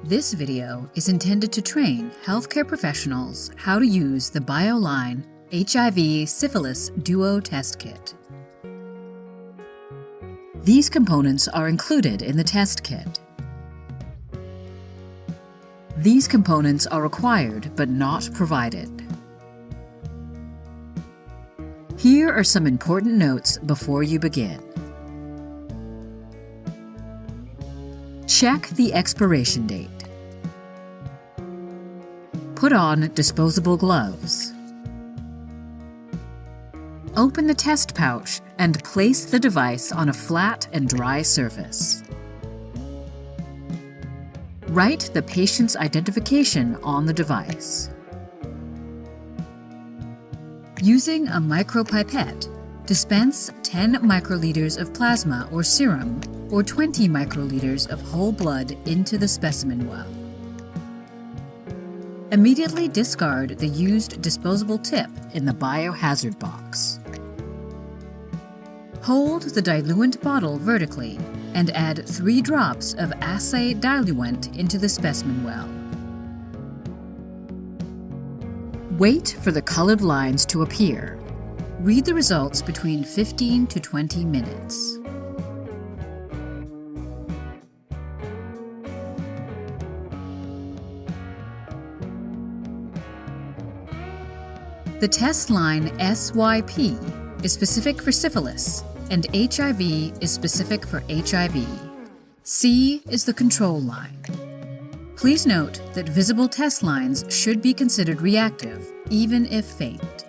This video is intended to train healthcare professionals how to use the Bioline HIV Syphilis Duo test kit. These components are included in the test kit. These components are required but not provided. Here are some important notes before you begin. Check the expiration date. Put on disposable gloves. Open the test pouch and place the device on a flat and dry surface. Write the patient's identification on the device. Using a micropipette, dispense 10 microliters of plasma or serum or 20 microliters of whole blood into the specimen well. Immediately discard the used disposable tip in the biohazard box. Hold the diluent bottle vertically and add 3 drops of assay diluent into the specimen well. Wait for the colored lines to appear. Read the results between 15 to 20 minutes. The test line SYP is specific for syphilis, and HIV is specific for HIV. C is the control line. Please note that visible test lines should be considered reactive, even if faint.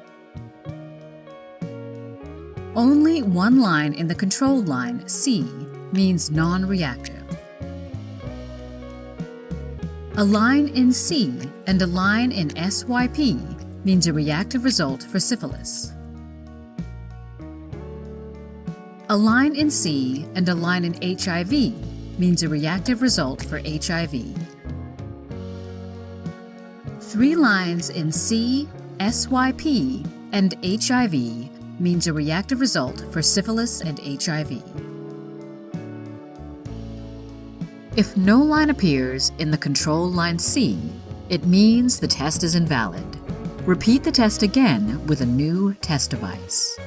Only one line in the control line, C, means non-reactive. A line in C and a line in SYP means a reactive result for syphilis. A line in C and a line in HIV means a reactive result for HIV. 3 lines in C, SYP, and HIV means a reactive result for syphilis and HIV. If no line appears in the control line C, it means the test is invalid. Repeat the test again with a new test device.